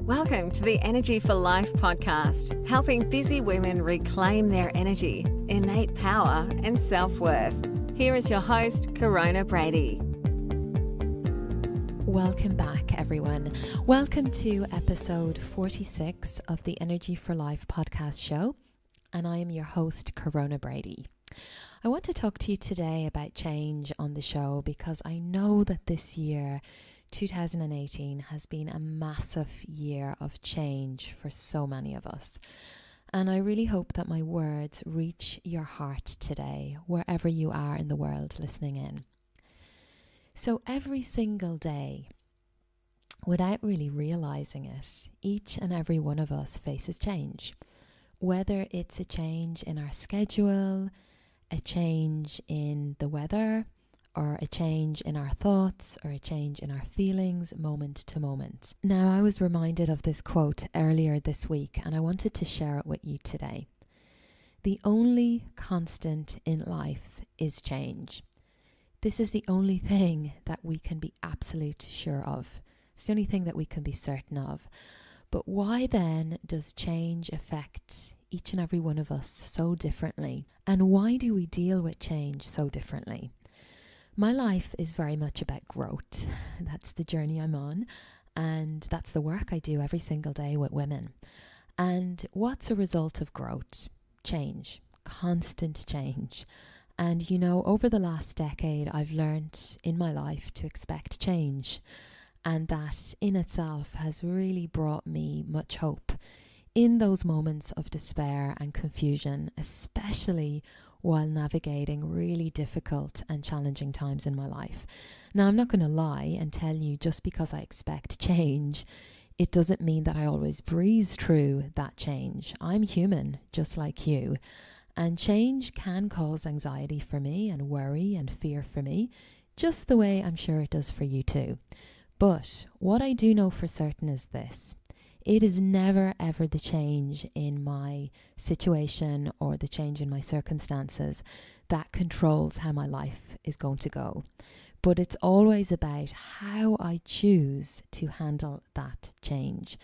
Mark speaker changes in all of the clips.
Speaker 1: Welcome to the Energy for Life podcast, helping busy women reclaim their energy, innate power, and self-worth. Here is your host, Corona Brady.
Speaker 2: Welcome back, everyone. Welcome to episode 46 of the Energy for Life podcast show, and I am your host, Corona Brady. I want to talk to you today about change on the show because I know that this year 2018 has been a massive year of change for so many of us. And I really hope that my words reach your heart today, wherever you are in the world listening in. So every single day, without really realizing it, each and every one of us faces change. Whether it's a change in our schedule, a change in the weather, or a change in our thoughts, or a change in our feelings moment to moment. Now, I was reminded of this quote earlier this week, and I wanted to share it with you today. The only constant in life is change. This is the only thing that we can be absolute sure of. It's the only thing that we can be certain of. But why then does change affect each and every one of us so differently? And why do we deal with change so differently? My life is very much about growth. That's the journey I'm on, and that's the work I do every single day with women. And what's a result of growth? Change, constant change. And you know, over the last decade, I've learned in my life to expect change, and that in itself has really brought me much hope in those moments of despair and confusion, especially while navigating really difficult and challenging times in my life. Now, I'm not going to lie and tell you just because I expect change, it doesn't mean that I always breeze through that change. I'm human, just like you. And change can cause anxiety for me and worry and fear for me, just the way I'm sure it does for you too. But what I do know for certain is this. It is never ever the change in my situation or the change in my circumstances that controls how my life is going to go. But it's always about how I choose to handle that change.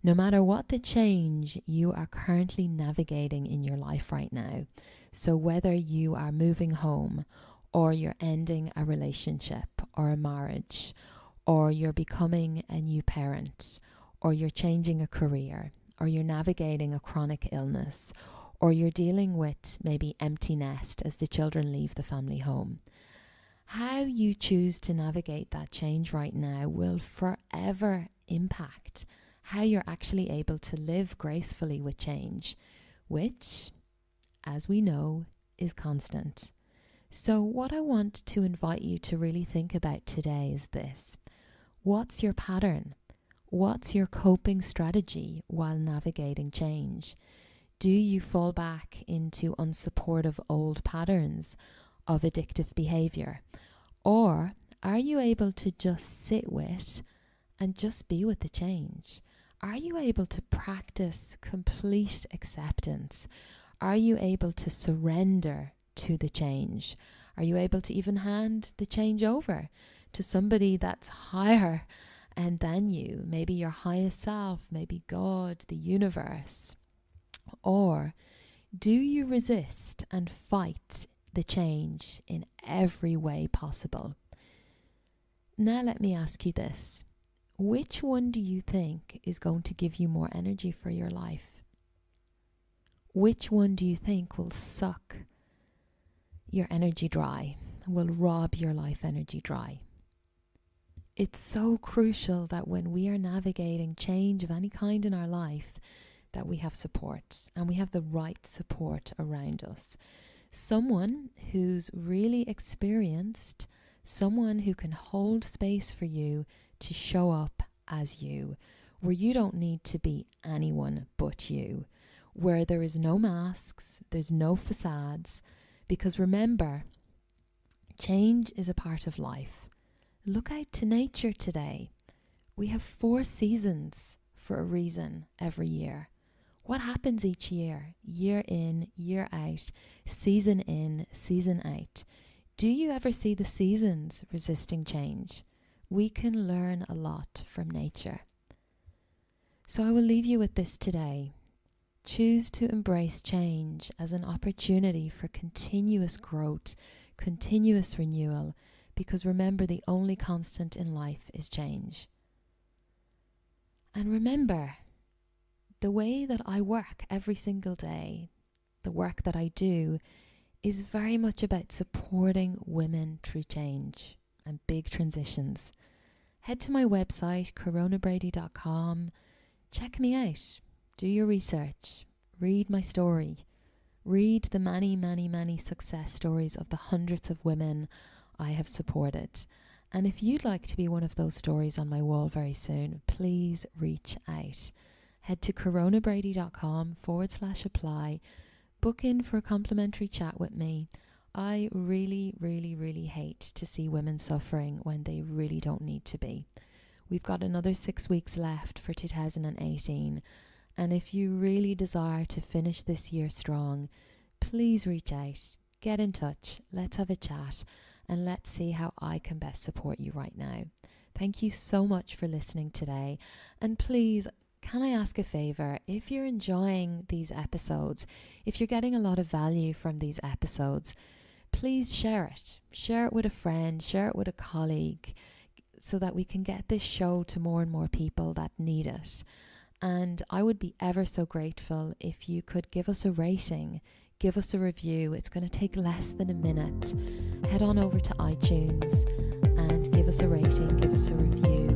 Speaker 2: No matter what the change you are currently navigating in your life right now, so whether you are moving home or you're ending a relationship or a marriage, or you're becoming a new parent, or you're changing a career, or you're navigating a chronic illness, or you're dealing with maybe empty nest as the children leave the family home. How you choose to navigate that change right now will forever impact how you're actually able to live gracefully with change, which, as we know, is constant. So what I want to invite you to really think about today is this. What's your pattern? What's your coping strategy while navigating change? Do you fall back into unsupportive old patterns of addictive behavior? Or are you able to just sit with and just be with the change? Are you able to practice complete acceptance? Are you able to surrender to the change? Are you able to even hand the change over to somebody that's higher than you, maybe your highest self, maybe God, the universe? Or do you resist and fight the change in every way possible? Now let me ask you this. Which one do you think is going to give you more energy for your life? Which one do you think will suck your energy dry, will rob your life energy dry? It's so crucial that when we are navigating change of any kind in our life, that we have support, and we have the right support around us. Someone who's really experienced, someone who can hold space for you to show up as you, where you don't need to be anyone but you, where there is no masks, there's no facades, because remember, change is a part of life. Look out to nature today. We have 4 seasons for a reason every year. What happens each year? Year in, year out, season in, season out. Do you ever see the seasons resisting change? We can learn a lot from nature. So I will leave you with this today. Choose to embrace change as an opportunity for continuous growth, continuous renewal, because remember, the only constant in life is change. And remember, the way that I work every single day, the work that I do, is very much about supporting women through change and big transitions. Head to my website, coronabrady.com. Check me out. Do your research. Read my story. Read the many, many, many success stories of the hundreds of women I have supported. And if you'd like to be one of those stories on my wall very soon, please reach out. Head to coronabrady.com/apply. Book in for a complimentary chat with me. I really, really, really hate to see women suffering when they really don't need to be. We've got another 6 weeks left for 2018. And if you really desire to finish this year strong, please reach out, get in touch, let's have a chat, and let's see how I can best support you right now. Thank you so much for listening today. And please, can I ask a favor? If you're enjoying these episodes, if you're getting a lot of value from these episodes, please share it. Share it with a friend, share it with a colleague, so that we can get this show to more and more people that need it. And I would be ever so grateful if you could give us a rating, give us a review. It's going to take less than a minute. Head on over to iTunes and give us a rating, give us a review.